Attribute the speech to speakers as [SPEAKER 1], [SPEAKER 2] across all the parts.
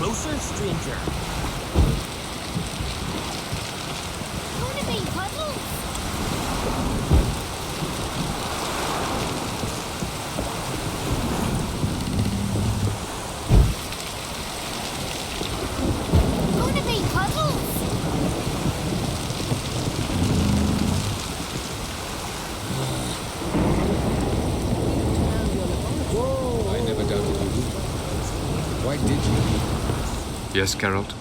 [SPEAKER 1] closer, stranger.
[SPEAKER 2] Gonna be puzzles. Gonna be puzzles.
[SPEAKER 3] I never doubted you. Why did you?
[SPEAKER 4] Yes, Geralt?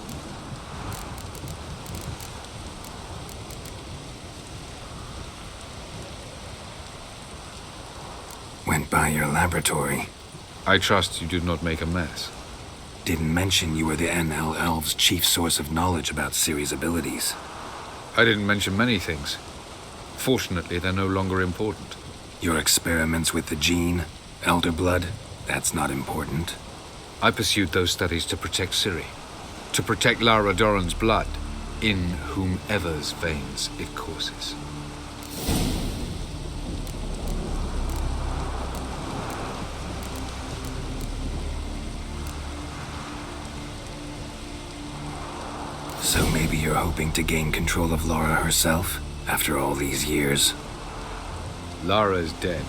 [SPEAKER 5] Went by your laboratory.
[SPEAKER 4] I trust you did not make a mess.
[SPEAKER 5] Didn't mention you were the NL Elves' chief source of knowledge about Ciri's abilities.
[SPEAKER 4] I didn't mention many things. Fortunately, they're no longer important.
[SPEAKER 5] Your experiments with the gene, Elder Blood, that's not important.
[SPEAKER 4] I pursued those studies to protect Ciri. To protect Lara Doran's blood, in whomever's veins it courses.
[SPEAKER 5] So maybe you're hoping to gain control of Lara herself, after all these years?
[SPEAKER 4] Lara is dead.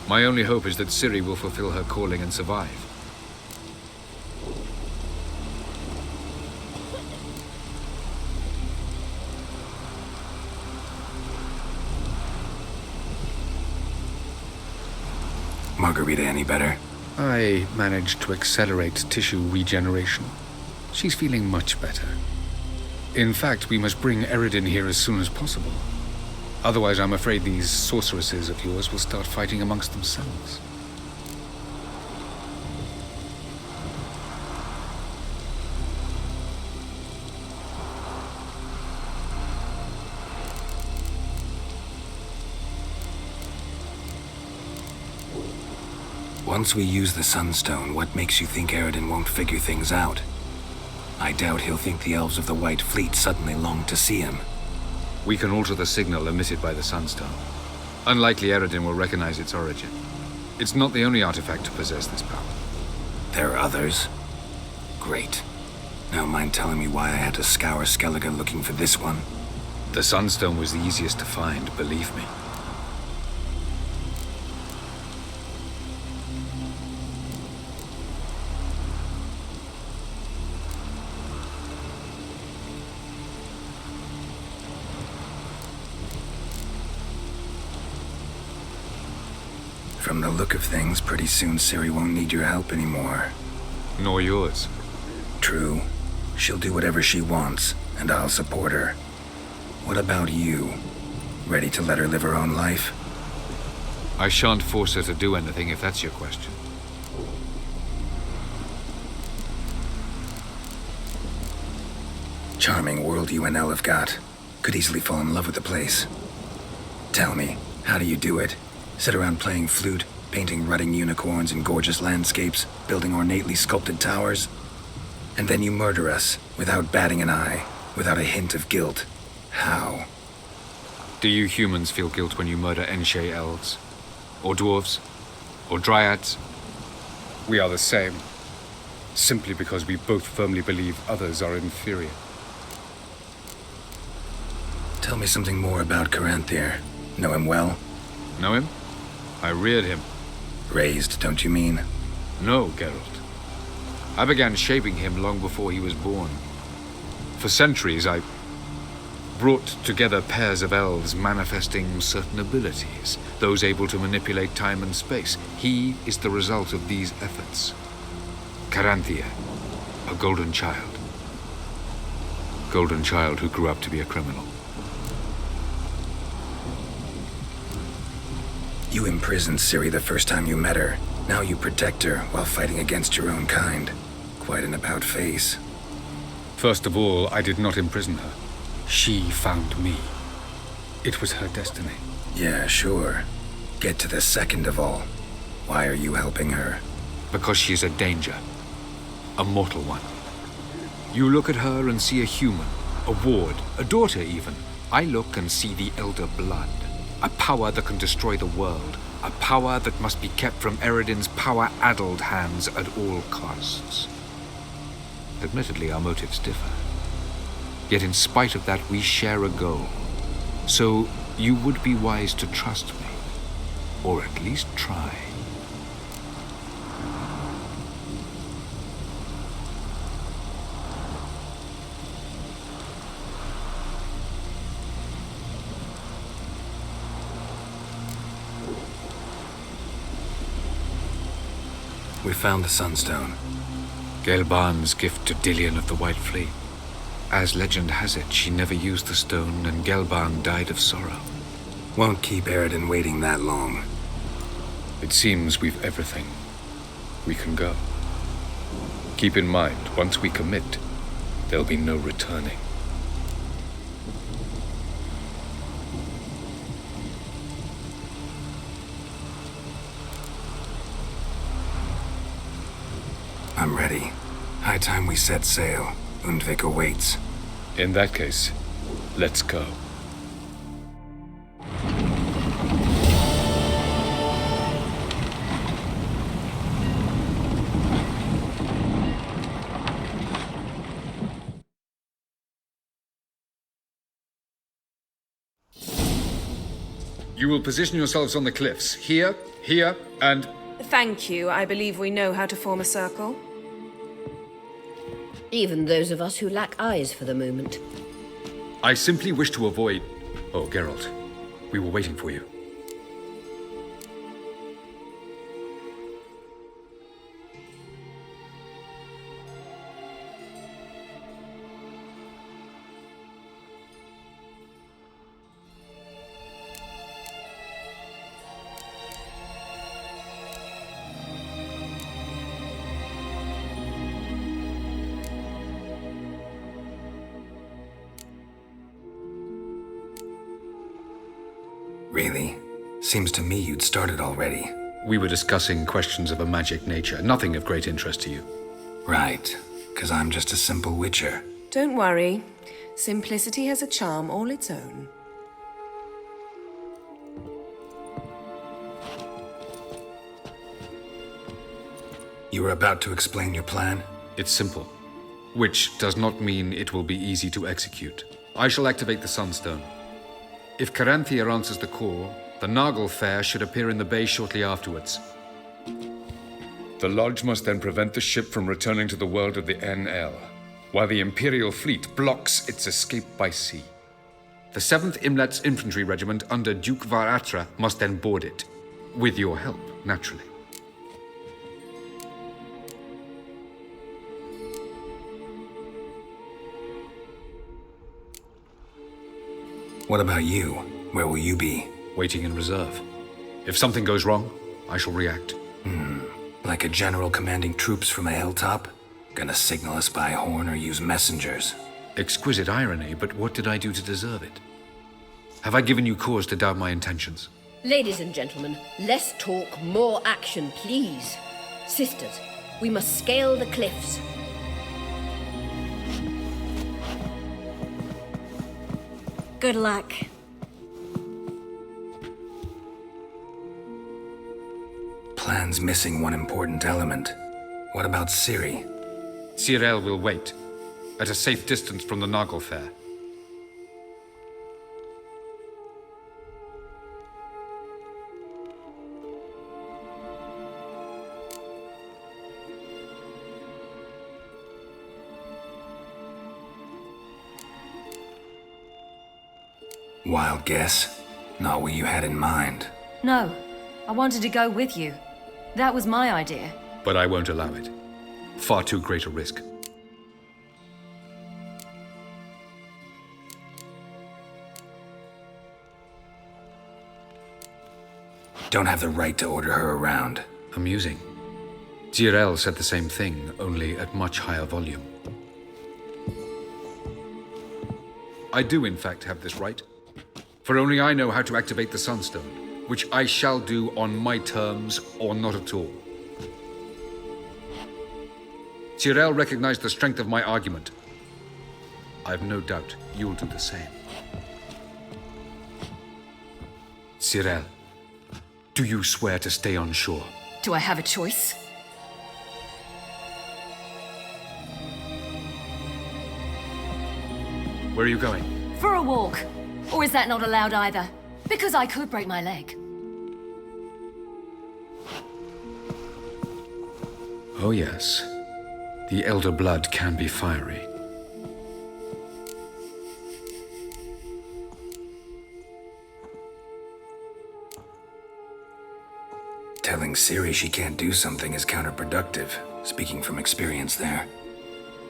[SPEAKER 4] My only hope is that Ciri will fulfill her calling and survive.
[SPEAKER 5] Margarita any better?
[SPEAKER 3] I managed to accelerate tissue regeneration. She's feeling much better. In fact, we must bring Eredin here as soon as possible. Otherwise, I'm afraid these sorceresses of yours will start fighting amongst themselves.
[SPEAKER 5] Once we use the Sunstone, what makes you think Eredin won't figure things out? I doubt he'll think the Elves of the White Fleet suddenly long to see him.
[SPEAKER 4] We can alter the signal emitted by the Sunstone. Unlikely Eredin will recognize its origin. It's not the only artifact to possess this power.
[SPEAKER 5] There are others? Great. Now mind telling me why I had to scour Skellige looking for this one?
[SPEAKER 4] The Sunstone was the easiest to find, believe me.
[SPEAKER 5] From the look of things, pretty soon Ciri won't need your help anymore.
[SPEAKER 4] Nor yours.
[SPEAKER 5] True. She'll do whatever she wants, and I'll support her. What about you? Ready to let her live her own life?
[SPEAKER 4] I shan't force her to do anything if that's your question.
[SPEAKER 5] Charming world you and Elle have got. Could easily fall in love with the place. Tell me, how do you do it? Sit around playing flute, painting rutting unicorns in gorgeous landscapes, building ornately sculpted towers? And then you murder us, without batting an eye, without a hint of guilt. How?
[SPEAKER 4] Do you humans feel guilt when you murder Enshe elves? Or dwarves? Or dryads?
[SPEAKER 3] We are the same, simply because we both firmly believe others are inferior.
[SPEAKER 5] Tell me something more about Caranthir. Know him well?
[SPEAKER 4] Know him? I reared him.
[SPEAKER 5] Raised, don't you mean?
[SPEAKER 4] No, Geralt. I began shaping him long before he was born. For centuries, I brought together pairs of elves manifesting certain abilities, those able to manipulate time and space. He is the result of these efforts. Caranthir, a golden child. Golden child who grew up to be a criminal.
[SPEAKER 5] You imprisoned Ciri the first time you met her. Now you protect her while fighting against your own kind. Quite an about-face.
[SPEAKER 3] First of all, I did not imprison her. She found me. It was her destiny.
[SPEAKER 5] Yeah, sure. Get to the second of all. Why are you helping her?
[SPEAKER 4] Because she is a danger. A mortal one. You look at her and see a human, a ward, a daughter even. I look and see the Elder Blood. A power that can destroy the world. A power that must be kept from Eredin's power-addled hands at all costs. Admittedly, our motives differ. Yet in spite of that, we share a goal. So you would be wise to trust me. Or at least try.
[SPEAKER 5] We found the Sunstone.
[SPEAKER 4] Gelban's gift to Dillion of the White Fleet. As legend has it, she never used the stone, and Gelban died of sorrow.
[SPEAKER 5] Won't keep Eridan waiting that long.
[SPEAKER 3] It seems we've everything. We can go. Keep in mind, once we commit, there'll be no returning.
[SPEAKER 5] I'm ready. High time we set sail. Undvik awaits.
[SPEAKER 3] In that case, let's go. You will position yourselves on the cliffs. Here, and...
[SPEAKER 1] Thank you. I believe we know how to form a circle.
[SPEAKER 6] Even those of us who lack eyes for the moment.
[SPEAKER 3] I simply wish to avoid... Oh, Geralt. We were waiting for you.
[SPEAKER 5] Really? Seems to me you'd started already.
[SPEAKER 3] We were discussing questions of a magic nature, nothing of great interest to you.
[SPEAKER 5] Right, 'cause I'm just a simple witcher.
[SPEAKER 1] Don't worry. Simplicity has a charm all its own.
[SPEAKER 5] You were about to explain your plan?
[SPEAKER 3] It's simple, which does not mean it will be easy to execute. I shall activate the Sunstone. If Caranthia answers the call, the Nargle Fair should appear in the bay shortly afterwards. The Lodge must then prevent the ship from returning to the world of the NL, while the Imperial fleet blocks its escape by sea. The 7th Imlet's Infantry Regiment under Duke Varatra must then board it, with your help, naturally.
[SPEAKER 5] What about you? Where will you be?
[SPEAKER 3] Waiting in reserve. If something goes wrong, I shall react.
[SPEAKER 5] Like a general commanding troops from a hilltop? Gonna signal us by horn or use messengers?
[SPEAKER 3] Exquisite irony, but what did I do to deserve it? Have I given you cause to doubt my intentions?
[SPEAKER 6] Ladies and gentlemen, less talk, more action, please. Sisters, we must scale the cliffs.
[SPEAKER 2] Good luck.
[SPEAKER 5] Plan's missing one important element. What about Ciri?
[SPEAKER 3] Cyril will wait, at a safe distance from the Nargle Fair.
[SPEAKER 5] Wild guess? Not what you had in mind.
[SPEAKER 7] No, I wanted to go with you. That was my idea.
[SPEAKER 3] But I won't allow it. Far too great a risk.
[SPEAKER 5] Don't have the right to order her around.
[SPEAKER 3] Amusing. Tyrell said the same thing, only at much higher volume. I do, in fact, have this right. For only I know how to activate the Sunstone, which I shall do on my terms or not at all. Tyrell recognized the strength of my argument. I've no doubt you'll do the same. Tyrell, do you swear to stay on shore?
[SPEAKER 7] Do I have a choice?
[SPEAKER 3] Where are you going?
[SPEAKER 7] For a walk. Or is that not allowed either? Because I could break my leg.
[SPEAKER 3] Oh yes. The elder blood can be fiery.
[SPEAKER 5] Telling Ciri she can't do something is counterproductive, speaking from experience there.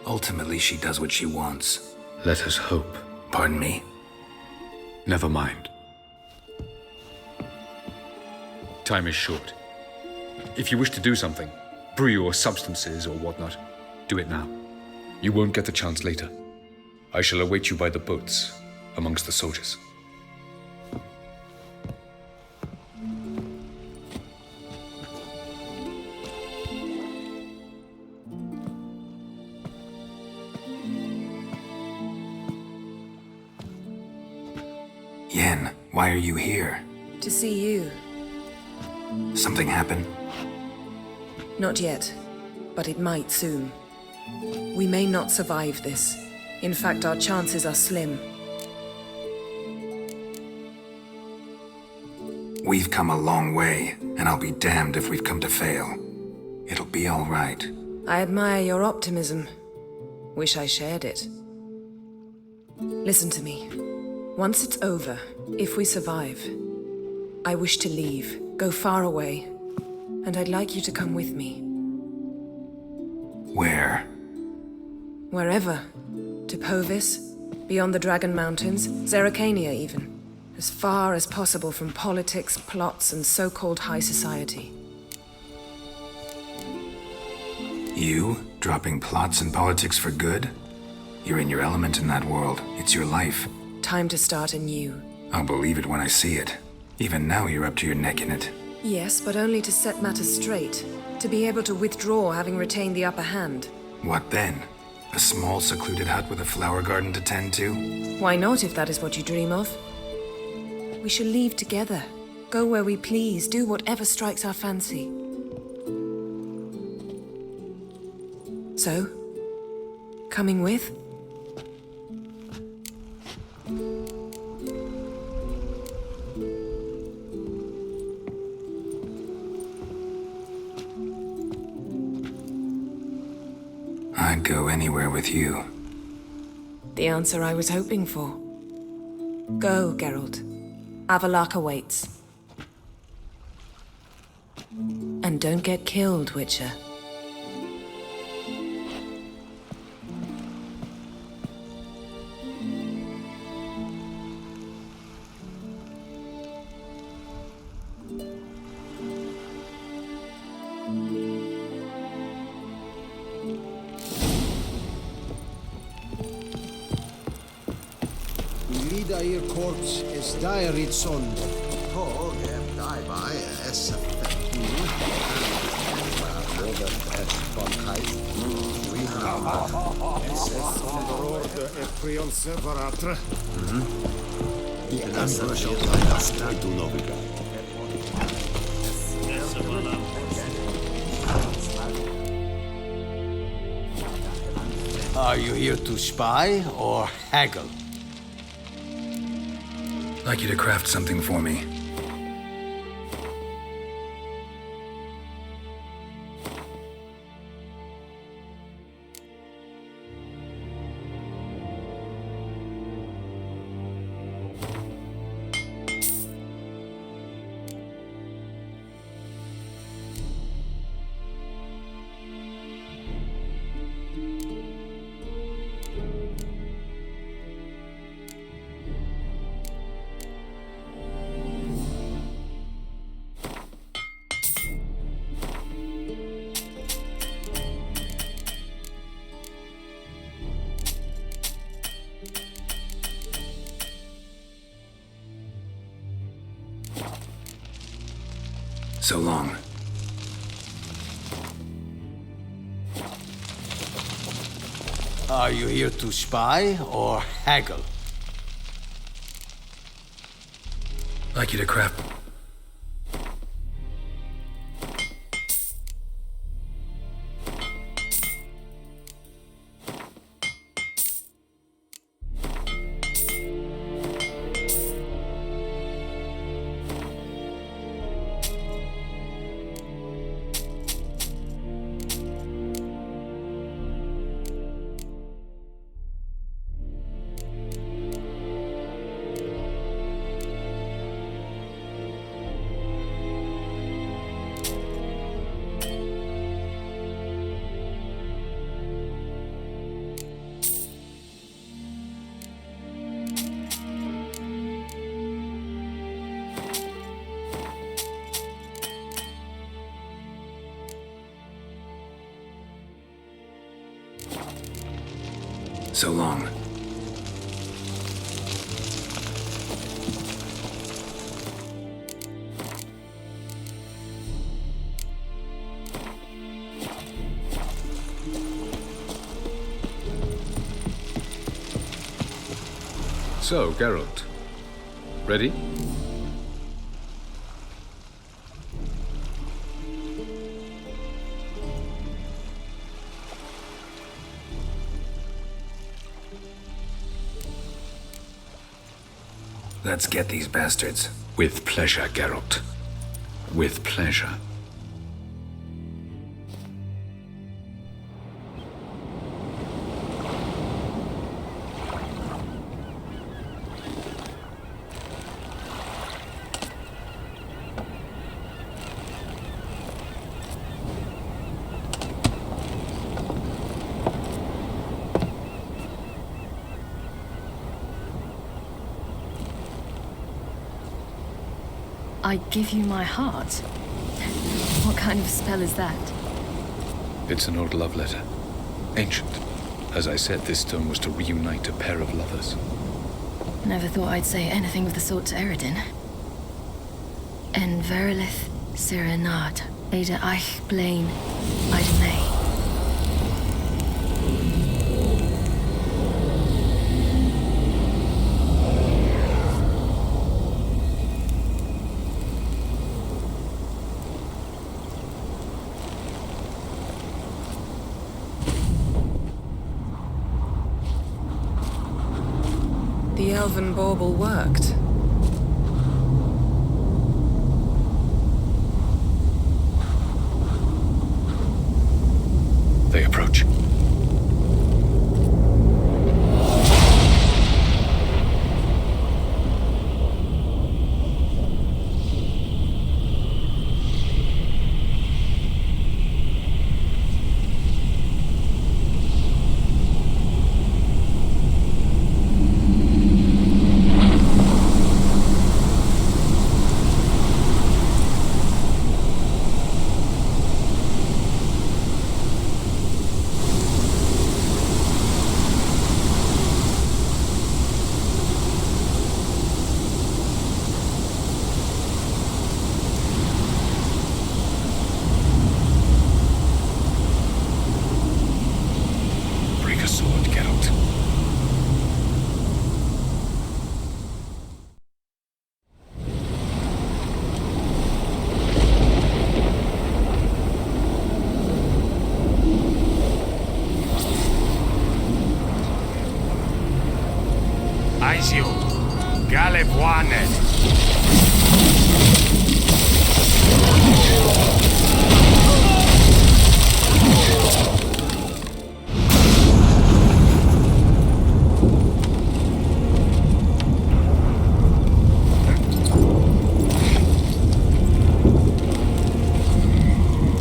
[SPEAKER 5] Ultimately, she does what she wants.
[SPEAKER 3] Let us hope.
[SPEAKER 5] Pardon me?
[SPEAKER 3] Never mind. Time is short. If you wish to do something, brew your substances or whatnot, do it now. You won't get the chance later. I shall await you by the boats, amongst the soldiers.
[SPEAKER 5] Yen, why are you here?
[SPEAKER 1] To see you.
[SPEAKER 5] Something happened?
[SPEAKER 1] Not yet, but it might soon. We may not survive this. In fact, our chances are slim.
[SPEAKER 5] We've come a long way, and I'll be damned if we've come to fail. It'll be all right.
[SPEAKER 1] I admire your optimism. Wish I shared it. Listen to me. Once it's over, if we survive, I wish to leave, go far away, and I'd like you to come with me.
[SPEAKER 5] Where?
[SPEAKER 1] Wherever. To Povis, beyond the Dragon Mountains, Zeracania even. As far as possible from politics, plots, and so-called high society.
[SPEAKER 5] You? Dropping plots and politics for good? You're in your element in that world. It's your life.
[SPEAKER 1] Time to start anew.
[SPEAKER 5] I'll believe it when I see it. Even now you're up to your neck in it.
[SPEAKER 1] Yes, but only to set matters straight. To be able to withdraw having retained the upper hand.
[SPEAKER 5] What then? A small secluded hut with a flower garden to tend to?
[SPEAKER 1] Why not, if that is what you dream of? We shall leave together. Go where we please, do whatever strikes our fancy. So, coming with?
[SPEAKER 5] I'd go anywhere with you.
[SPEAKER 1] The answer I was hoping for. Go, Geralt. Avalak awaits. And don't get killed, Witcher.
[SPEAKER 8] Lidair korps is diarit sond.
[SPEAKER 9] Tåg deg by
[SPEAKER 8] Are you here to spy or haggle?
[SPEAKER 5] I'd like you to craft something for me. So long.
[SPEAKER 8] Are you here to spy or haggle?
[SPEAKER 5] I'd like you to craft... So long.
[SPEAKER 4] So, Geralt, ready?
[SPEAKER 5] Let's get these bastards.
[SPEAKER 4] With pleasure, Geralt. With pleasure.
[SPEAKER 7] I give you my heart? What kind of spell is that?
[SPEAKER 3] It's an old love letter. Ancient. As I said, this stone was to reunite a pair of lovers.
[SPEAKER 7] Never thought I'd say anything of the sort to Eredin. En verilith serenad, Ada eich blaen, Ida May.
[SPEAKER 1] The elven bauble worked.
[SPEAKER 3] They approach. Break a sword, Geralt.
[SPEAKER 10] Aizio, Galevuanet.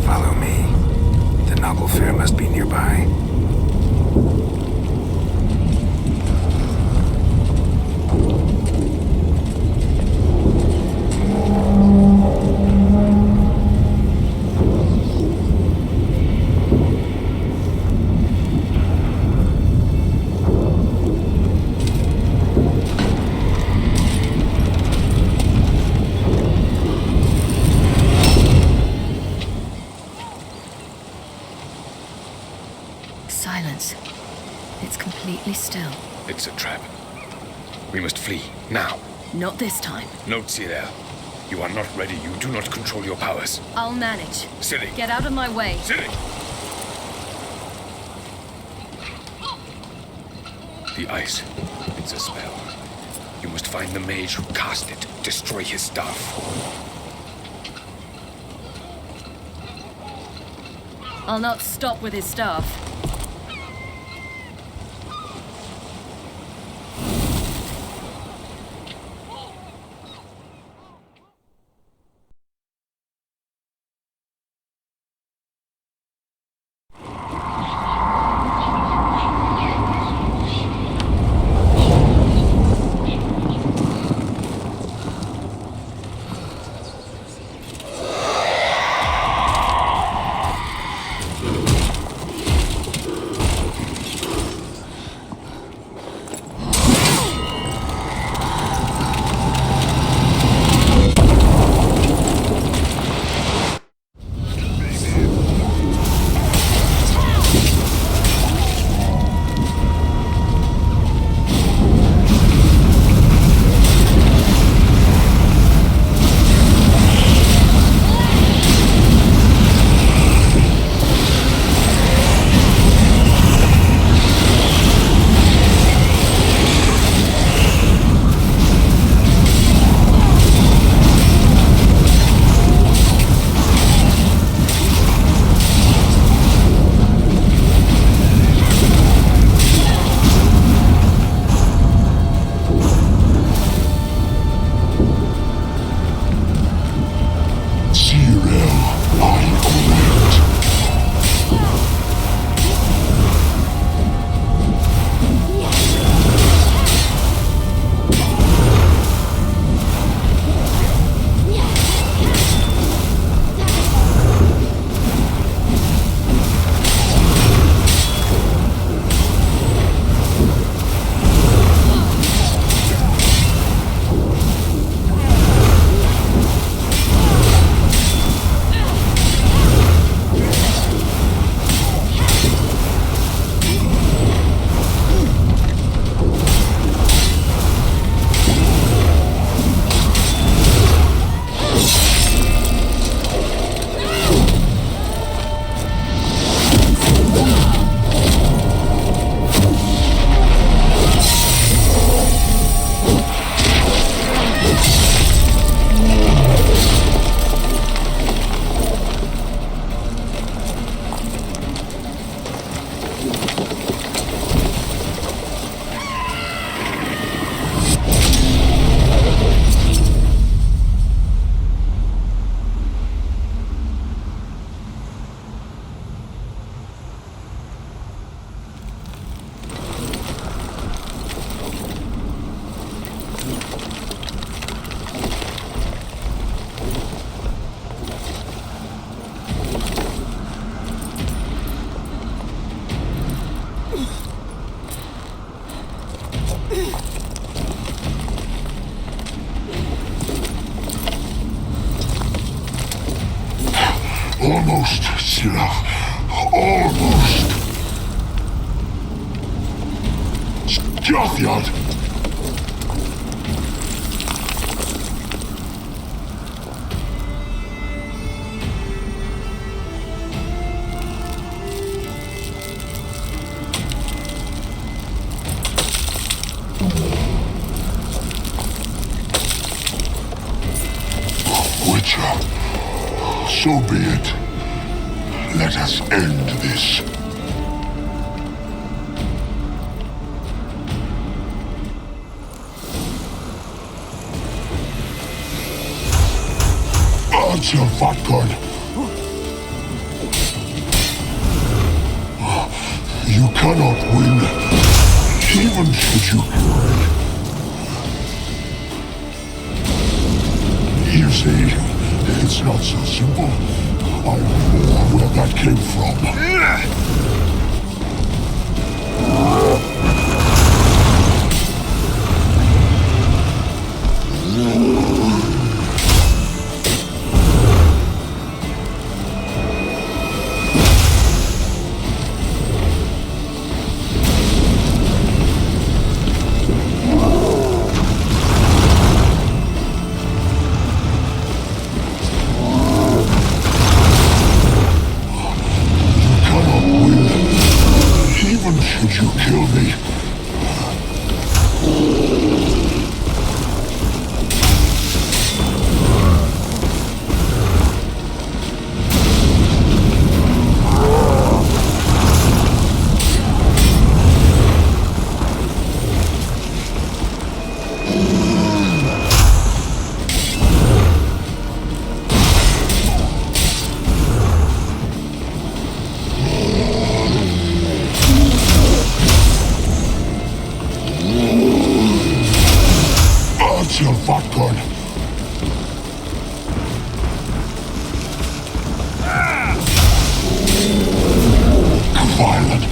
[SPEAKER 5] Follow me. The noble fair must be nearby.
[SPEAKER 7] Silence. It's completely still.
[SPEAKER 3] It's a trap. We must flee, now.
[SPEAKER 7] Not this time.
[SPEAKER 3] Note, Cyril. You are not ready. You do not control your powers.
[SPEAKER 7] I'll manage.
[SPEAKER 3] Ciri!
[SPEAKER 7] Get out of my way.
[SPEAKER 3] Ciri! The ice. It's a spell. You must find the mage who cast it. Destroy his staff.
[SPEAKER 7] I'll not stop with his staff.
[SPEAKER 11] enough. Almost. Jothyard. Witcher, so be it. Let us end this. Answer, Vatgun. You cannot win, even should you try. You see, it's not so simple. I know where that came from. Even should you kill me. Answer, Vatgun. Violent.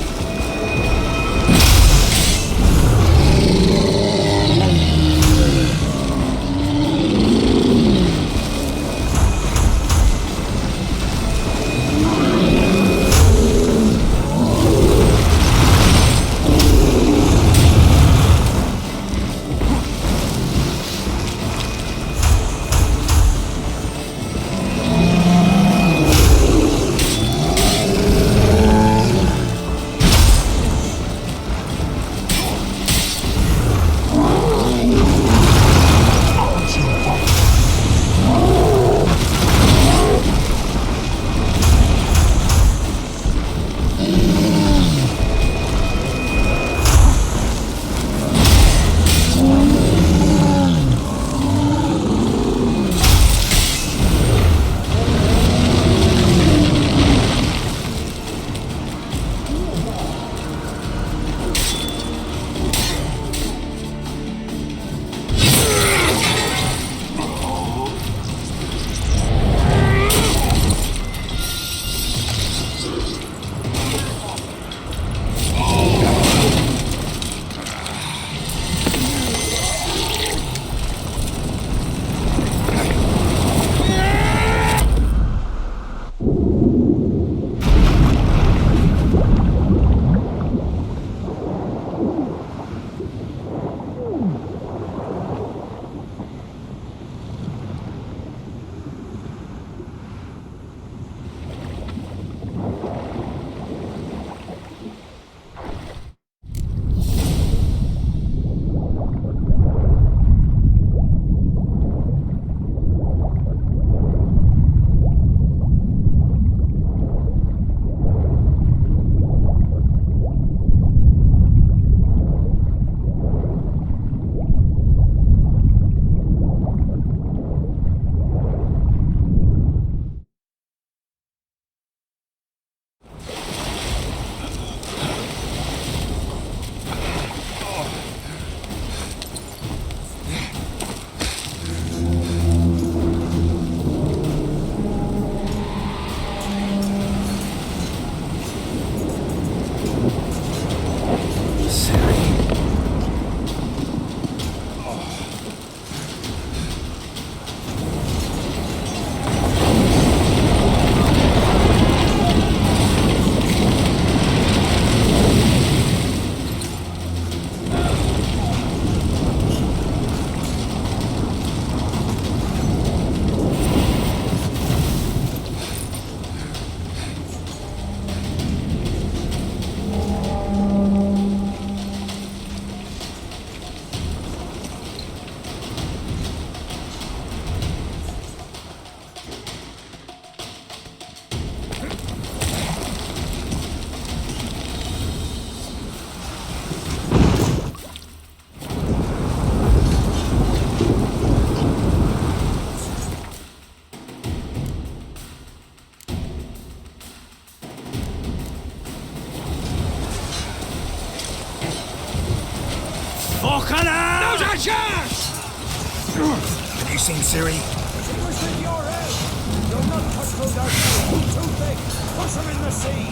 [SPEAKER 10] Now's our chance!
[SPEAKER 5] Have you seen Ciri?
[SPEAKER 10] What's in your head? You'll not touch those archers. Too thick. Push them in the sea.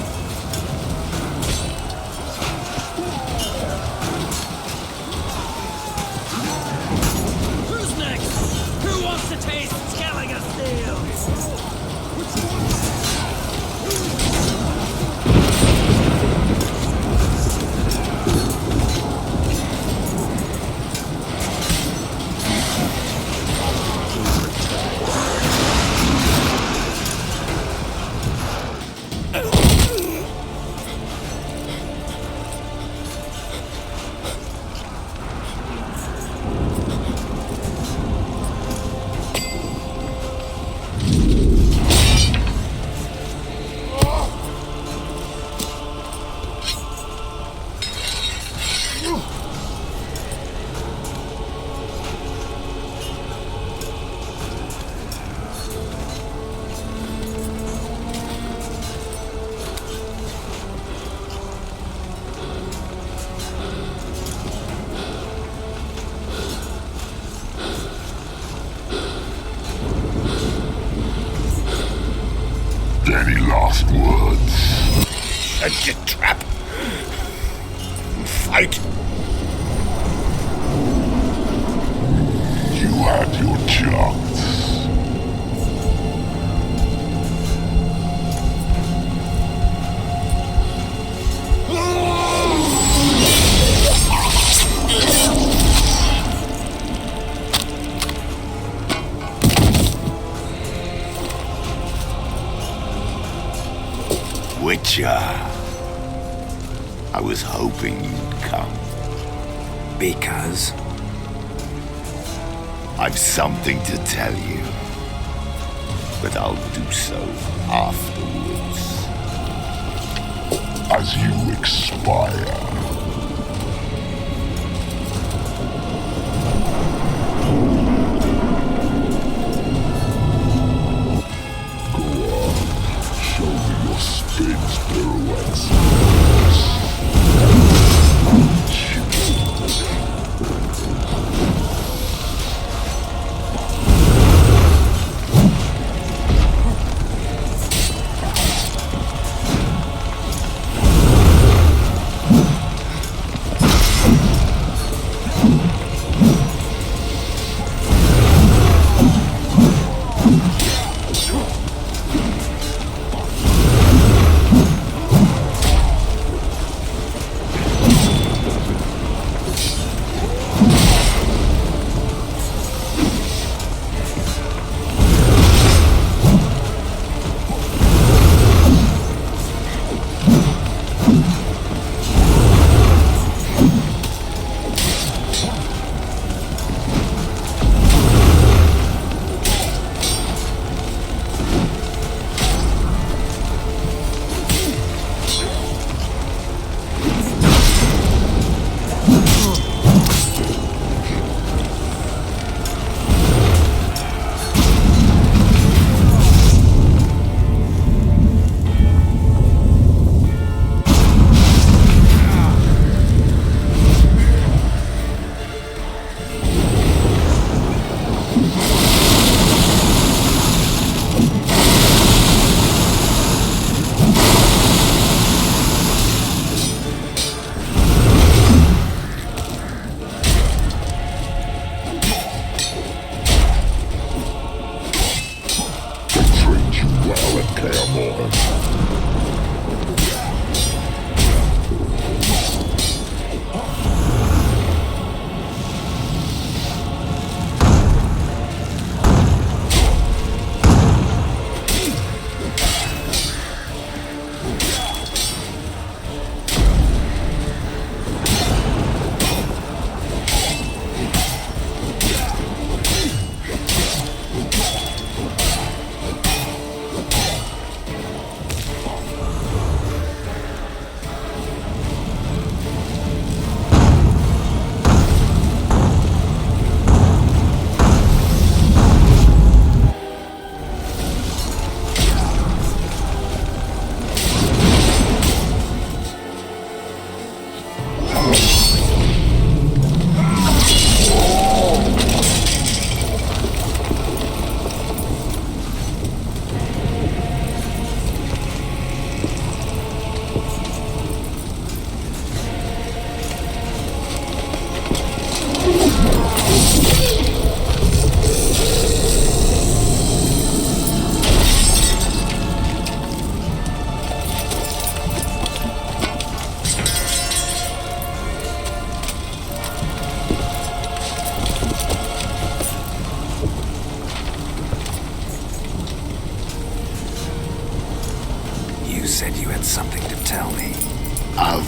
[SPEAKER 10] Who's next? Who wants to taste Skelliger Steel?
[SPEAKER 11] Any last words? Set your trap. Fight. You had your chance. Witcher. I was hoping you'd come.
[SPEAKER 5] Because?
[SPEAKER 11] I've something to tell you. But I'll do so afterwards. As you expire. Spins, pirouettes.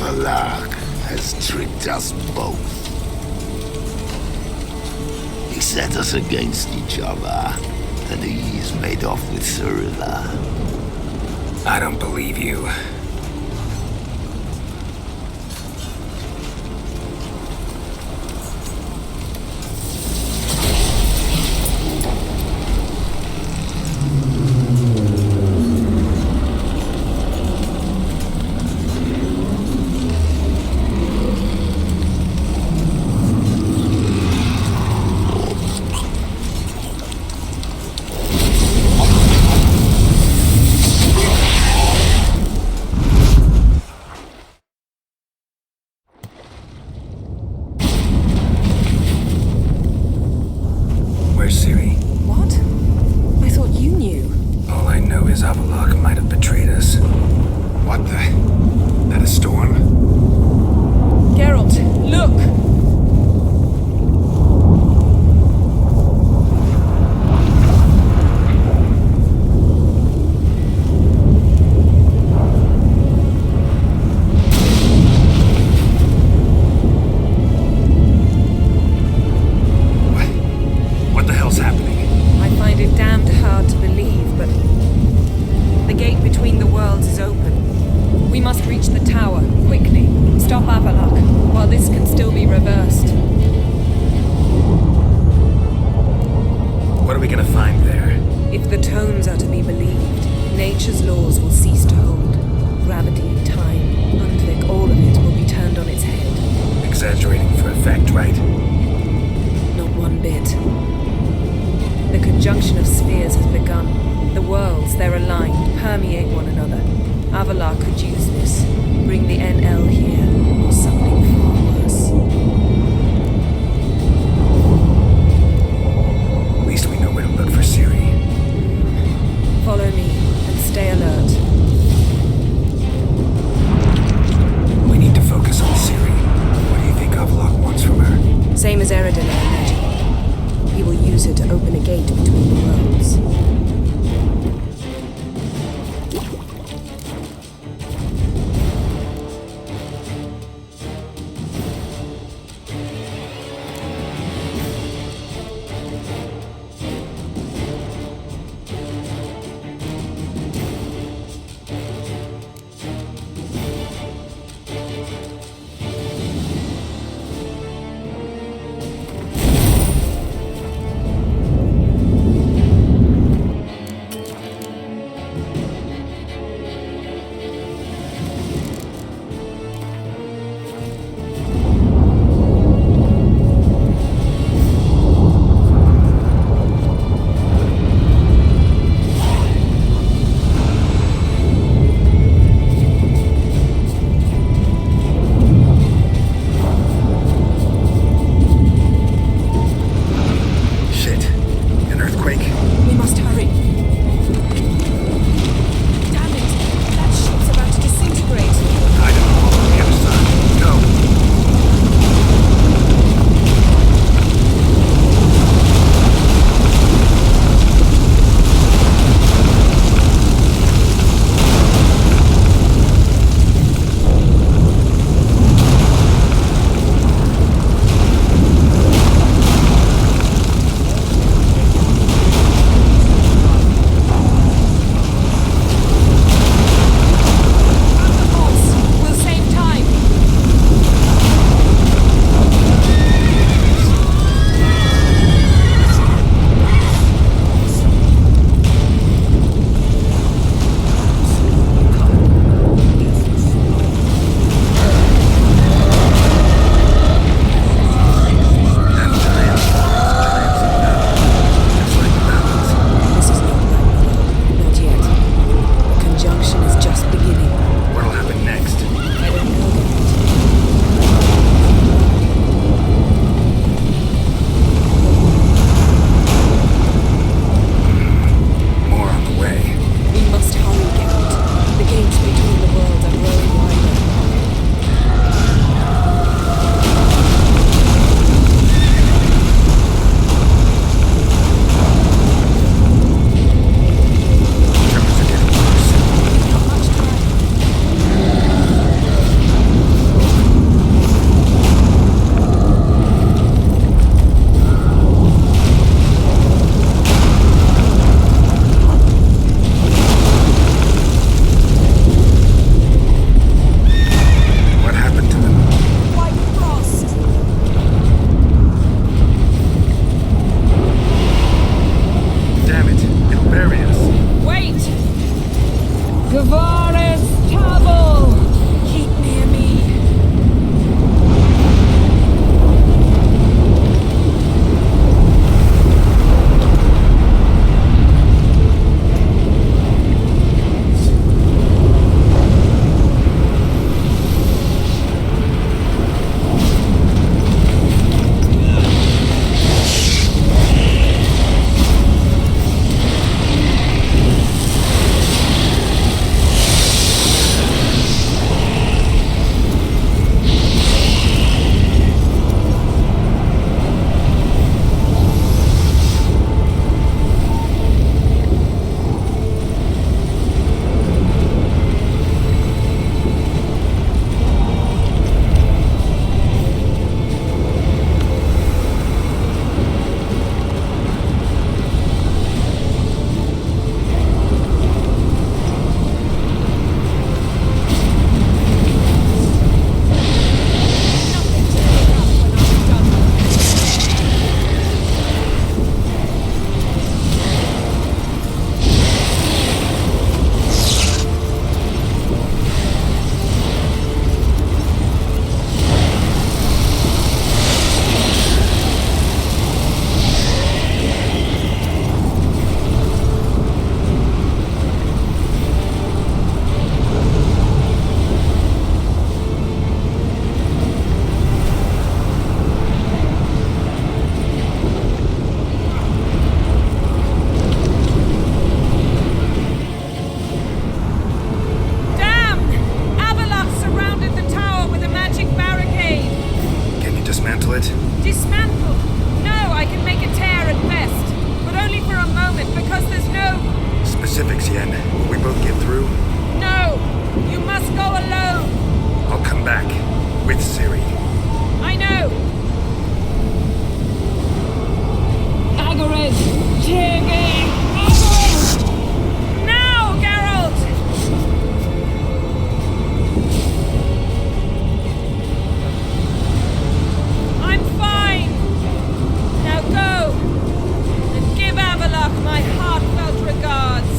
[SPEAKER 11] Avalak has tricked us both. He set us against each other, and he's made off with Cyrilla.
[SPEAKER 5] I don't believe you. Where's Ciri?
[SPEAKER 1] What? I thought you knew.
[SPEAKER 5] All I know is Avalok might have betrayed us. What the? That a storm?
[SPEAKER 1] Geralt, look!
[SPEAKER 5] What the hell's happening?
[SPEAKER 1] I find it damned hard to believe, but the gate between the worlds is open. We must reach the tower, quickly. Stop Avalok, while this can still be reversed.
[SPEAKER 5] What are we gonna find there?
[SPEAKER 1] If the tomes are to be believed, nature's laws will cease to hold. Gravity, time, Undvik, all of it will be turned on its head.
[SPEAKER 5] Exaggerating for effect, right?
[SPEAKER 1] Not one bit. The conjunction of spheres has begun. The worlds, they're aligned, permeate one another. Avalok could use this. Bring the NL here, or something far worse.
[SPEAKER 5] specifics, Yen. Will we both get through?
[SPEAKER 12] No! You must go alone!
[SPEAKER 5] I'll come back. With Ciri.
[SPEAKER 12] I know! Agarid! Tiggy! Agarid! Now, Geralt! I'm fine! Now go! And give Avalok my heartfelt regards!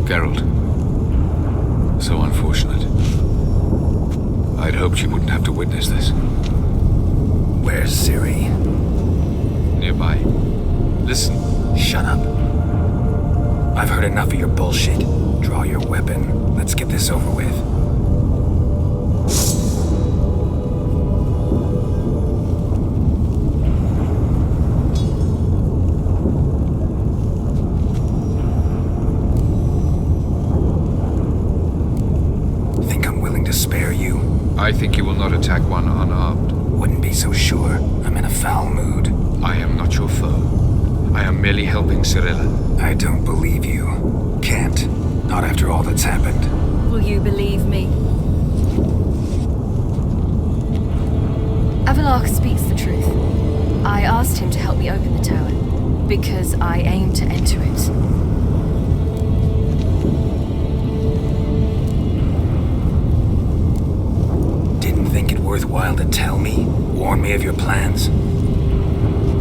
[SPEAKER 4] Geralt. So unfortunate. I'd hoped you wouldn't have to witness this.
[SPEAKER 5] Where's Ciri?
[SPEAKER 4] Nearby. Listen.
[SPEAKER 5] Shut up. I've heard enough of your bullshit. Draw your weapon. Let's get this over with.
[SPEAKER 4] I think you will not attack one unarmed.
[SPEAKER 5] Wouldn't be so sure. I'm in a foul mood.
[SPEAKER 4] I am not your foe. I am merely helping Cirilla.
[SPEAKER 5] I don't believe you. Can't. Not after all that's happened.
[SPEAKER 2] Will you believe me? Avalok speaks the truth. I asked him to help me open the tower, because I aim to enter it.
[SPEAKER 5] Worthwhile to tell me? Warn me of your plans?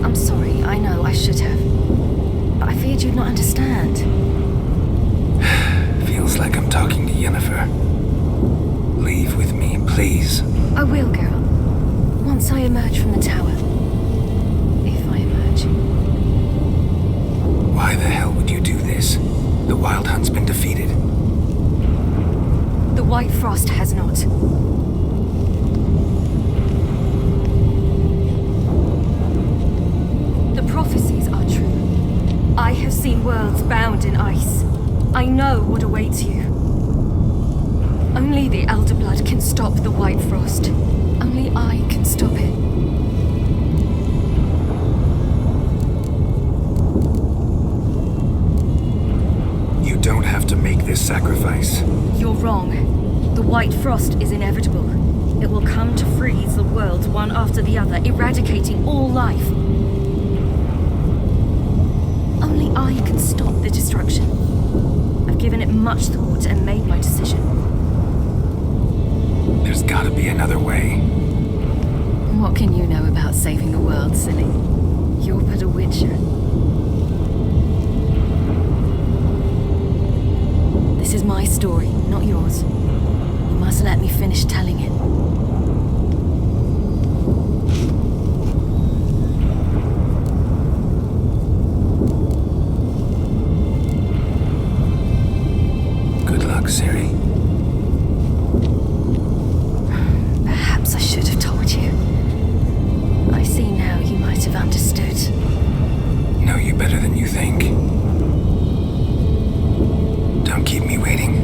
[SPEAKER 2] I'm sorry, I know I should have. But I feared you'd not understand.
[SPEAKER 5] Feels like I'm talking to Yennefer. Leave with me, please.
[SPEAKER 2] I will, girl. Once I emerge from the tower. If I emerge.
[SPEAKER 5] Why the hell would you do this? The Wild Hunt's been defeated.
[SPEAKER 2] The White Frost has not. Prophecies are true. I have seen worlds bound in ice. I know what awaits you. Only the Elder Blood can stop the White Frost. Only I can stop it.
[SPEAKER 5] You don't have to make this sacrifice.
[SPEAKER 2] You're wrong. The White Frost is inevitable. It will come to freeze the worlds one after the other, eradicating all life. Only I can stop the destruction. I've given it much thought and made my decision.
[SPEAKER 5] There's gotta be another way.
[SPEAKER 2] What can you know about saving the world, silly? You're but a witcher. This is my story, not yours. You must let me finish telling it.
[SPEAKER 5] Ciri.
[SPEAKER 2] Perhaps I should have told you. I see now you might have understood.
[SPEAKER 5] Know you better than you think. Don't keep me waiting.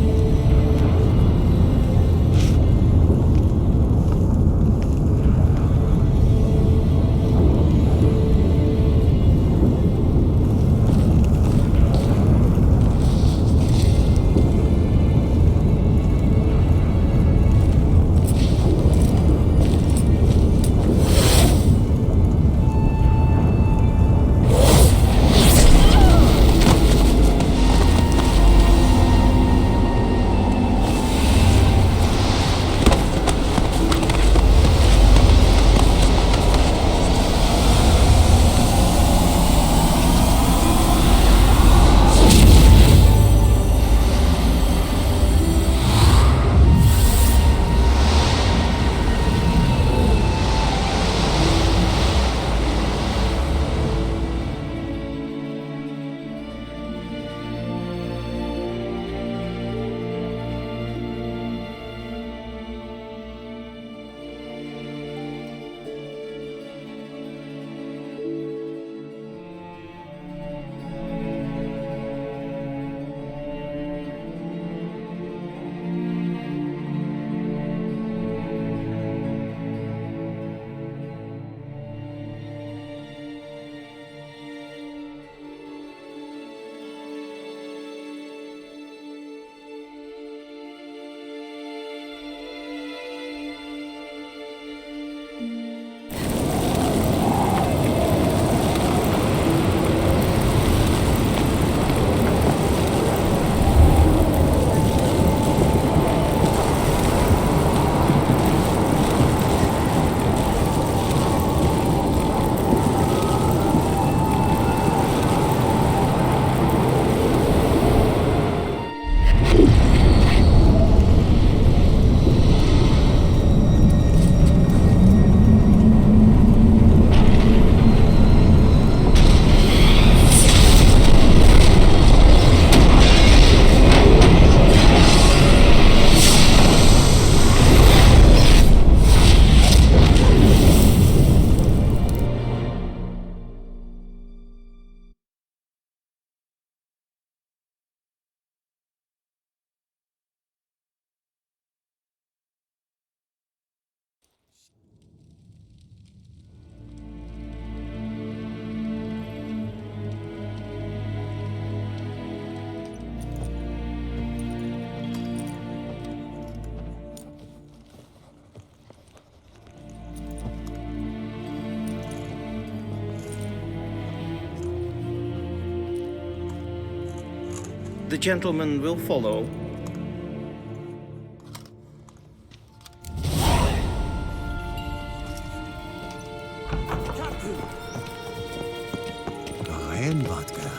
[SPEAKER 13] The gentleman will follow.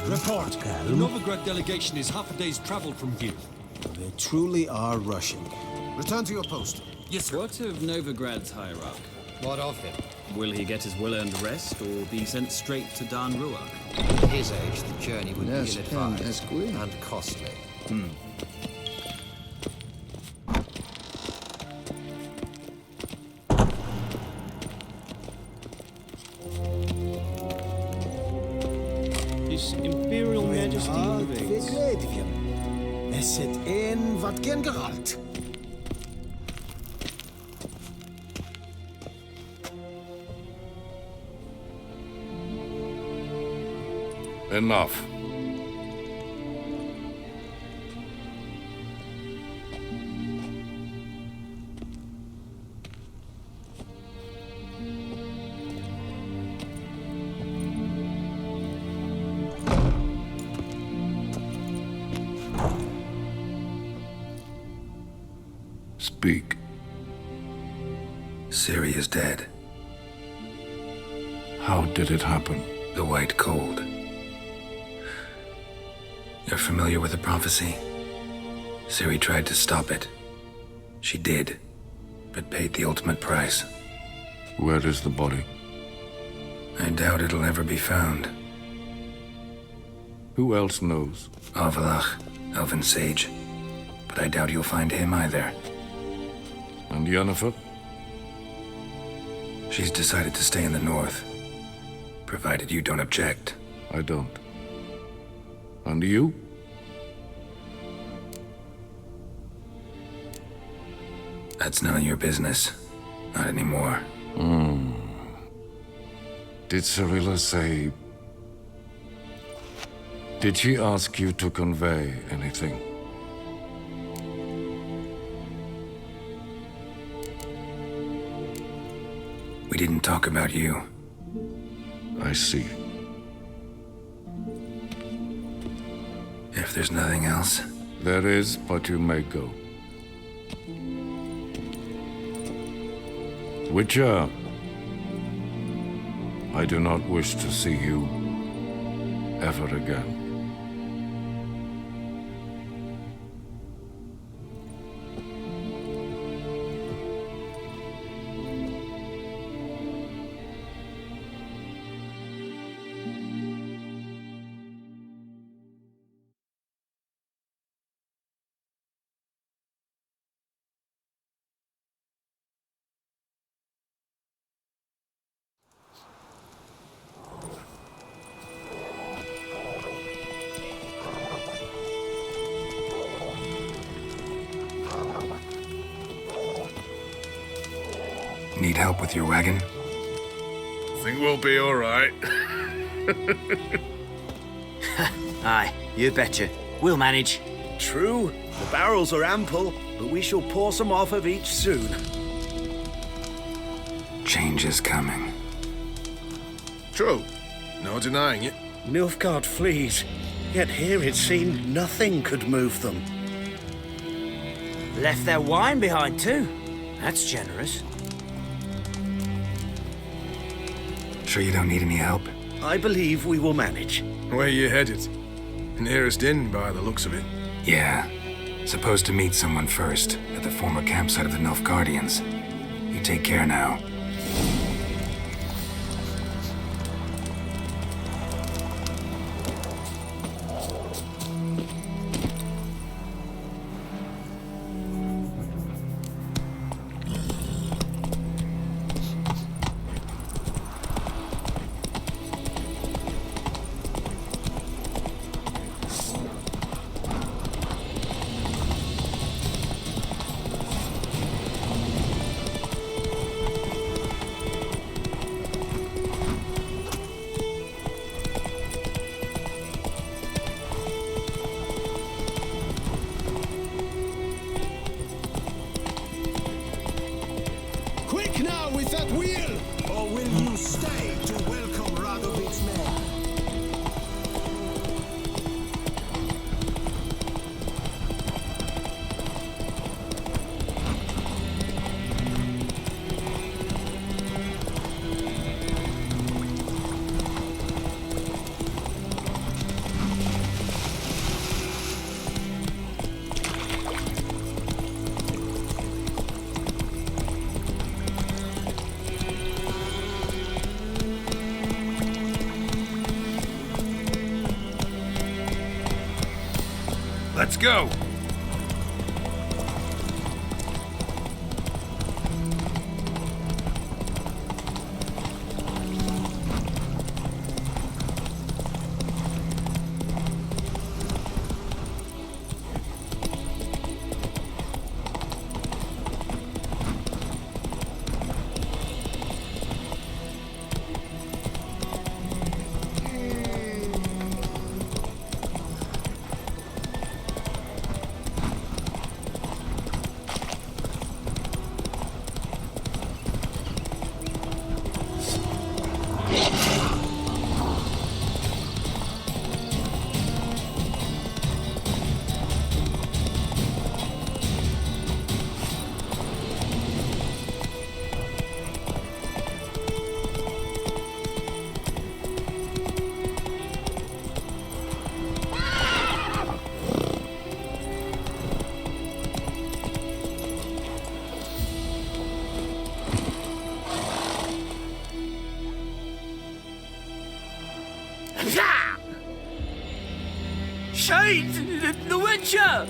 [SPEAKER 10] Report. The Novigrad delegation is half a day's travel from here.
[SPEAKER 9] They truly are rushing. Return to your post.
[SPEAKER 10] Yes, sir.
[SPEAKER 14] What of Novigrad's hierarch?
[SPEAKER 9] What of him?
[SPEAKER 14] Will he get his well-earned rest or be sent straight to Dan Ruach?
[SPEAKER 9] At his age, the journey would be ill-advised and costly.
[SPEAKER 10] His Imperial Majesty awaits.
[SPEAKER 9] Es zit in wat gen geralt.
[SPEAKER 11] Enough. Speak.
[SPEAKER 5] Ciri is dead.
[SPEAKER 11] How did it happen?
[SPEAKER 5] The White Cold. You're familiar with the prophecy? Ciri tried to stop it. She did, but paid the ultimate price.
[SPEAKER 11] Where is the body?
[SPEAKER 5] I doubt it'll ever be found.
[SPEAKER 11] Who else knows?
[SPEAKER 5] Avalach, Elven Sage. But I doubt you'll find him either.
[SPEAKER 11] And Yennefer?
[SPEAKER 5] She's decided to stay in the north. Provided you don't object.
[SPEAKER 11] I don't. And you?
[SPEAKER 5] That's none of your business. Not anymore.
[SPEAKER 11] Did Cirilla say... Did she ask you to convey anything?
[SPEAKER 5] We didn't talk about you.
[SPEAKER 11] I see.
[SPEAKER 5] If there's nothing else...
[SPEAKER 11] There is, but you may go. Witcher, I do not wish to see you ever again.
[SPEAKER 5] Need help with your wagon?
[SPEAKER 11] Think we'll be all right.
[SPEAKER 15] Aye, you betcha. We'll manage.
[SPEAKER 16] True, the barrels are ample, but we shall pour some off of each soon.
[SPEAKER 5] Change is coming.
[SPEAKER 11] True. No denying it.
[SPEAKER 16] Nilfgaard flees, yet here it seemed nothing could move them.
[SPEAKER 15] Left their wine behind too. That's generous.
[SPEAKER 5] Sure you don't need any help?
[SPEAKER 16] I believe we will manage.
[SPEAKER 11] Where you headed? Nearest inn by the looks of it.
[SPEAKER 5] Yeah. Supposed to meet someone first, at the former campsite of the Nilfgaardians. You take care now.
[SPEAKER 16] Let's go!
[SPEAKER 15] Shade! The Witcher!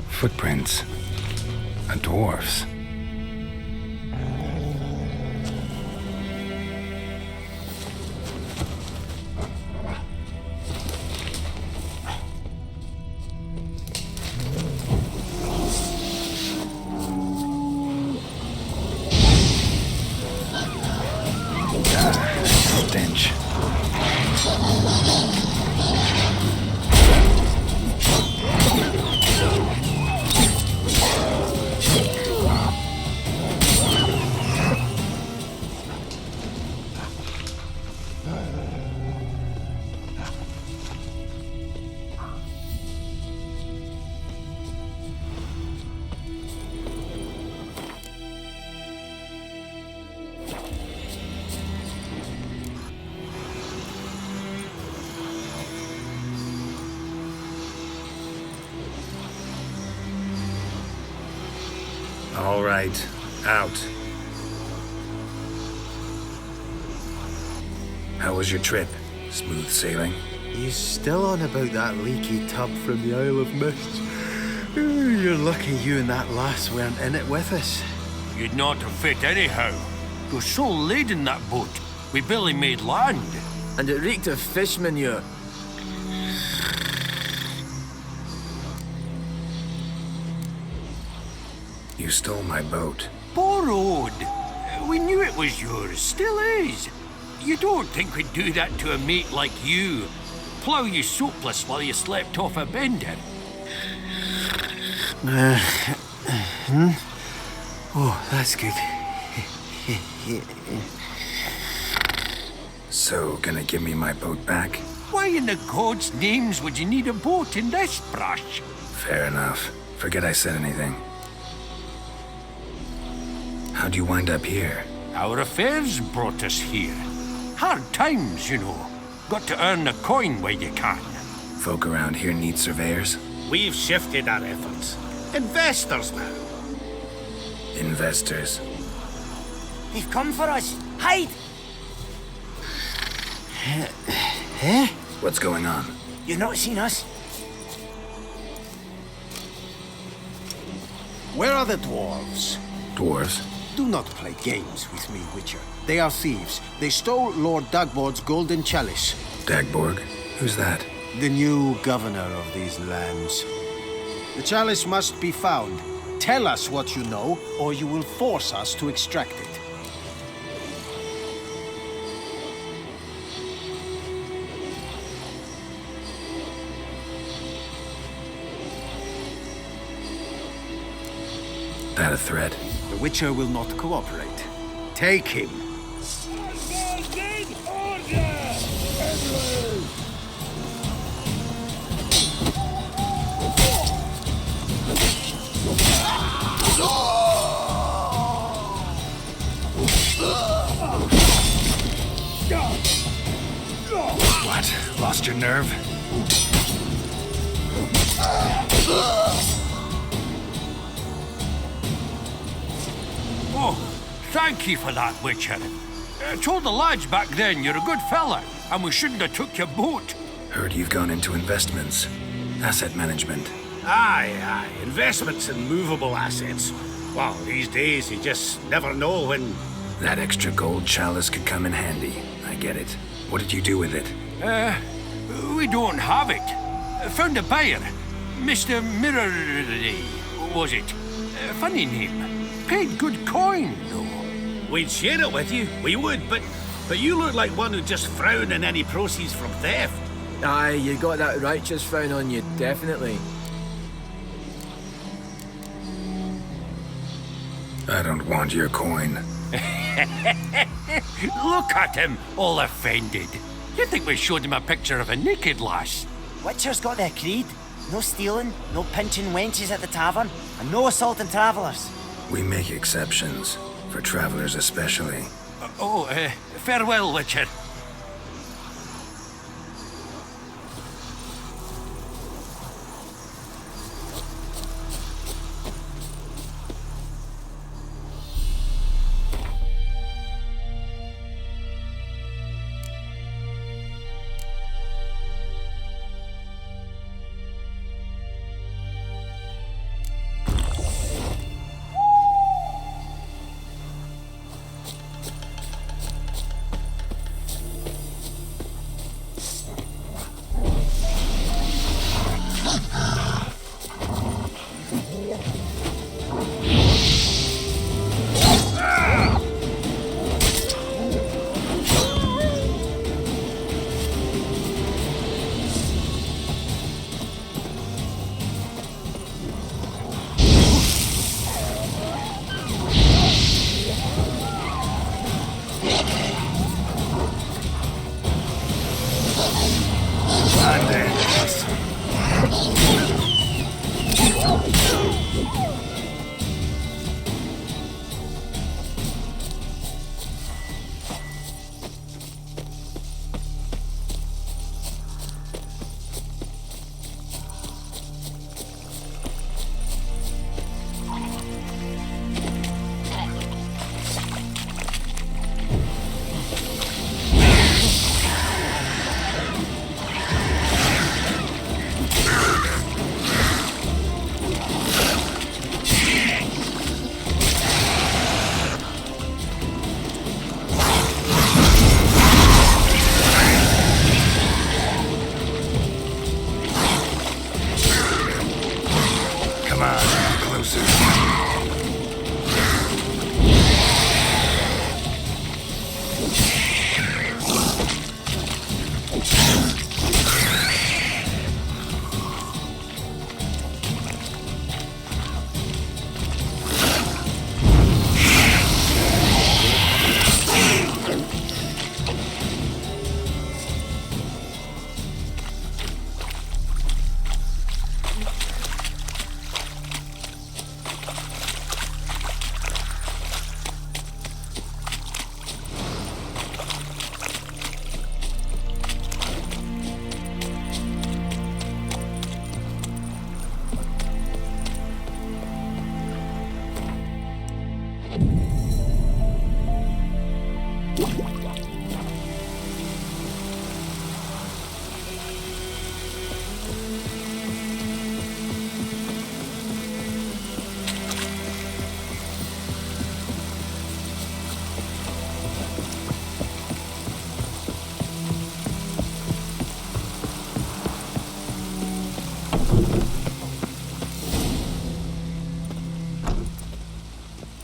[SPEAKER 5] Footprints. A dwarf's. Stench. All right, out. How was your trip? Smooth sailing?
[SPEAKER 8] You still on about that leaky tub from the Isle of Mist? Ooh, you're lucky you and that lass weren't in it with us.
[SPEAKER 16] You'd not have fit anyhow. It was so laden, that boat. We barely made land.
[SPEAKER 15] And it reeked of fish manure.
[SPEAKER 5] You stole my boat.
[SPEAKER 16] Borrowed. We knew it was yours. Still is. You don't think we'd do that to a mate like you? Plough you soapless while you slept off a bender?
[SPEAKER 8] Oh, that's good.
[SPEAKER 5] So, gonna give me my boat back?
[SPEAKER 16] Why in the gods' names would you need a boat in this brush?
[SPEAKER 5] Fair enough. Forget I said anything. How'd you wind up here?
[SPEAKER 16] Our affairs brought us here. Hard times, you know. Got to earn the coin where you can.
[SPEAKER 5] Folk around here need surveyors?
[SPEAKER 16] We've shifted our efforts. Investors now.
[SPEAKER 5] Investors?
[SPEAKER 15] They've come for us. Hide!
[SPEAKER 8] Eh?
[SPEAKER 5] What's going on?
[SPEAKER 15] You've not seen us?
[SPEAKER 8] Where are the dwarves?
[SPEAKER 5] Dwarves?
[SPEAKER 8] Do not play games with me, Witcher. They are thieves. They stole Lord Dagbor's golden chalice.
[SPEAKER 5] Dagborg? Who's that?
[SPEAKER 8] The new governor of these lands. The chalice must be found. Tell us what you know, or you will force us to extract it.
[SPEAKER 5] That a threat?
[SPEAKER 8] The Witcher will not cooperate. Take him.
[SPEAKER 5] What? Lost your nerve?
[SPEAKER 16] Oh, thank you for that, Witcher. Told the lads back then you're a good fella, and we shouldn't have took your boat.
[SPEAKER 5] Heard you've gone into investments. Asset management.
[SPEAKER 13] Aye. Investments in movable assets. Well, these days you just never know when...
[SPEAKER 5] That extra gold chalice could come in handy. I get it. What did you do with it?
[SPEAKER 16] We don't have it. Found a buyer. Mr. Mirror... was it? Funny name. Paid good coin, though.
[SPEAKER 13] We'd share it with you. We would, but you look like one who'd just frown on any proceeds from theft.
[SPEAKER 17] Aye, you got that righteous frown on you, definitely.
[SPEAKER 5] I don't want your coin.
[SPEAKER 16] Look at him, all offended. You think we showed him a picture of a naked lass?
[SPEAKER 15] Witcher's got their creed. No stealing, no pinching wenches at the tavern, and no assaulting travellers.
[SPEAKER 5] We make exceptions. For travelers especially.
[SPEAKER 16] Farewell, Witcher.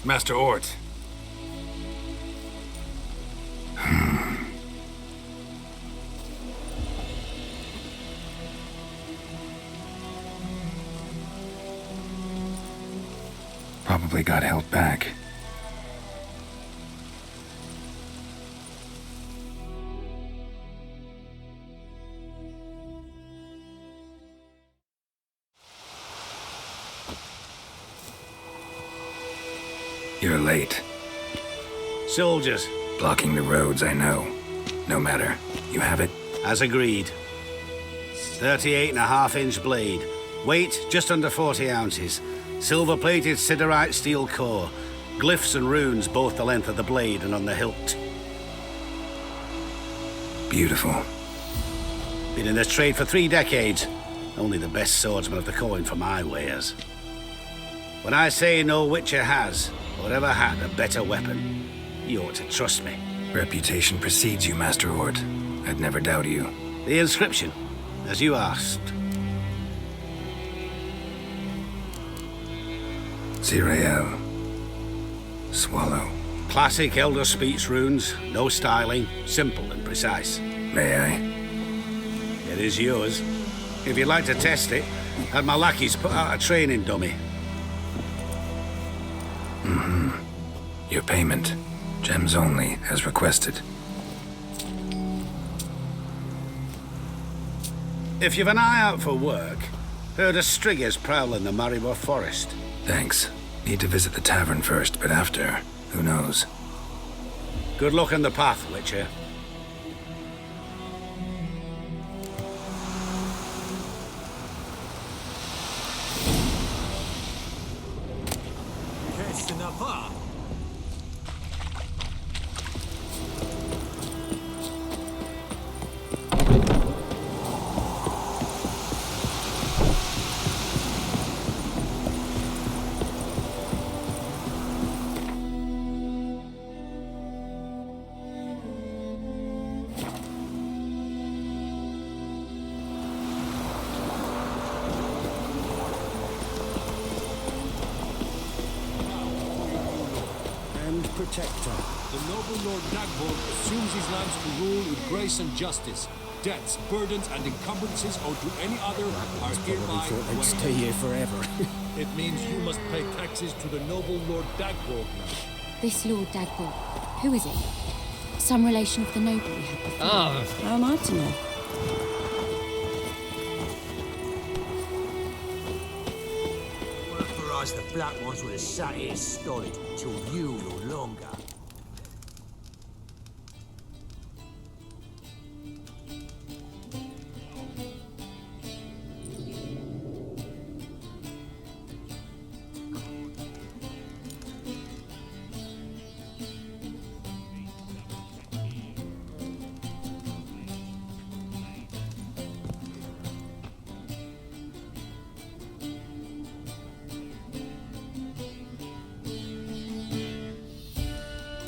[SPEAKER 3] Master Ort.
[SPEAKER 5] Probably got held back. You're late.
[SPEAKER 13] Soldiers.
[SPEAKER 5] Blocking the roads, I know. No matter. You have it?
[SPEAKER 13] As agreed. 38.5-inch blade. Weight just under 40 ounces. Silver-plated siderite steel core. Glyphs and runes both the length of the blade and on the hilt.
[SPEAKER 5] Beautiful.
[SPEAKER 13] Been in this trade for 3 decades. Only the best swordsman of the coin for my wares. When I say no witcher has, or ever had, a better weapon, you ought to trust me.
[SPEAKER 5] Reputation precedes you, Master Hort. I'd never doubt you.
[SPEAKER 13] The inscription, as you asked.
[SPEAKER 5] Zirael. Swallow.
[SPEAKER 13] Classic Elder Speech runes, no styling, simple and precise.
[SPEAKER 5] May I?
[SPEAKER 13] It is yours. If you'd like to test it, had my lackeys put out a training dummy.
[SPEAKER 5] Mm-hmm. Your payment. Gems only, as requested.
[SPEAKER 13] If you've an eye out for work, heard of striggers prowling the Maribor forest.
[SPEAKER 5] Thanks. Need to visit the tavern first, but after, who knows?
[SPEAKER 13] Good luck on the path, Witcher.
[SPEAKER 10] Protector.
[SPEAKER 18] The noble Lord Dagborg assumes his lands to rule with grace and justice. Debts, burdens, and encumbrances owed to any other are hereby
[SPEAKER 10] thought they'd stay here forever.
[SPEAKER 18] It means you must pay taxes to the noble Lord Dagborg now.
[SPEAKER 19] This Lord Dagborg, who is it? Some relation of the noble we had before. How am I to know?
[SPEAKER 10] For us, the black ones would have sat here stolid till you no longer.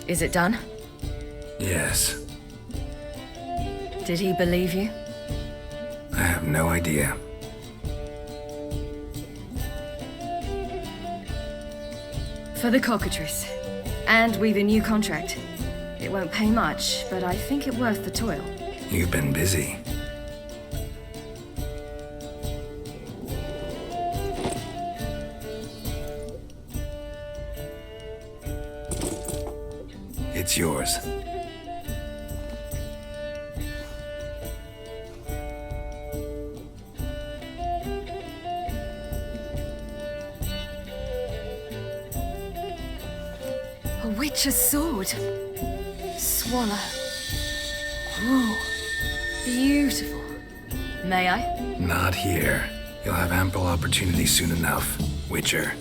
[SPEAKER 2] Is it done?
[SPEAKER 5] Yes.
[SPEAKER 2] Did he believe you?
[SPEAKER 5] I have no idea.
[SPEAKER 2] For the cockatrice. And we've a new contract. It won't pay much, but I think it worth the toil.
[SPEAKER 5] You've been busy. It's yours.
[SPEAKER 2] A witch's sword. Swallow. Ooh, beautiful. May I?
[SPEAKER 5] Not here. You'll have ample opportunity soon enough, Witcher.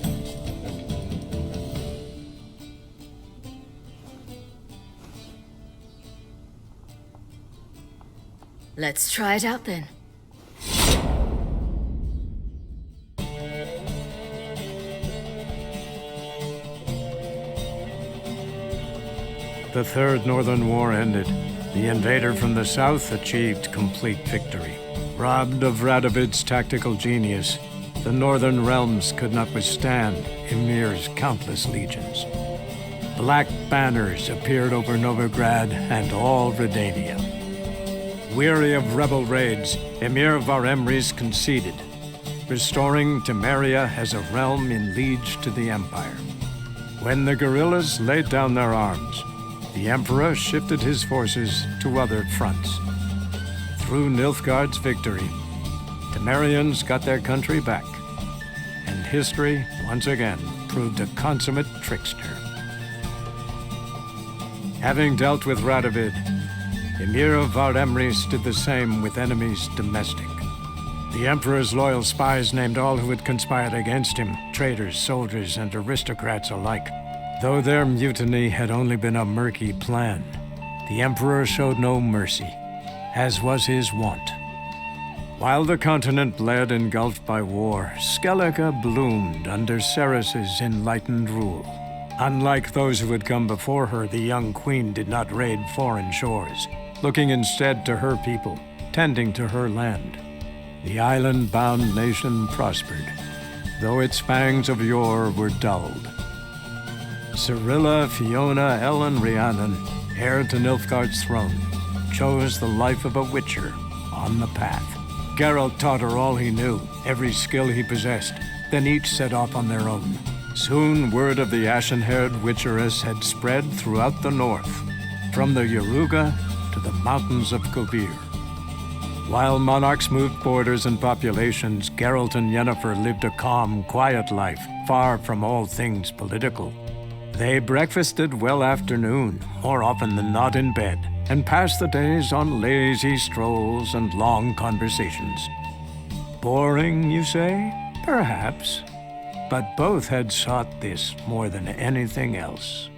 [SPEAKER 2] Let's try it out then.
[SPEAKER 20] The Third Northern War ended. The invader from the south achieved complete victory. Robbed of Radovid's tactical genius, the Northern realms could not withstand Emir's countless legions. Black banners appeared over Novigrad and all Redania. Weary of rebel raids, Emir Var-Emreis conceded, restoring Temeria as a realm in liege to the Empire. When the guerrillas laid down their arms, the Emperor shifted his forces to other fronts. Through Nilfgaard's victory, Temerians got their country back, and history once again proved a consummate trickster. Having dealt with Radovid, Emir Var-Emreis did the same with enemies domestic. The Emperor's loyal spies named all who had conspired against him, traitors, soldiers, and aristocrats alike. Though their mutiny had only been a murky plan, the Emperor showed no mercy, as was his wont. While the continent bled engulfed by war, Skellige bloomed under Ceres's enlightened rule. Unlike those who had come before her, the young queen did not raid foreign shores, looking instead to her people, tending to her land. The island-bound nation prospered, though its fangs of yore were dulled. Cyrilla, Fiona, Ellen, Rhiannon, heir to Nilfgaard's throne, chose the life of a witcher on the path. Geralt taught her all he knew, every skill he possessed, then each set off on their own. Soon word of the ashen-haired witcheress had spread throughout the north, from the Yaruga to the mountains of Kovir. While monarchs moved borders and populations, Geralt and Yennefer lived a calm, quiet life, far from all things political. They breakfasted well after noon, more often than not in bed, and passed the days on lazy strolls and long conversations. Boring, you say? Perhaps. But both had sought this more than anything else.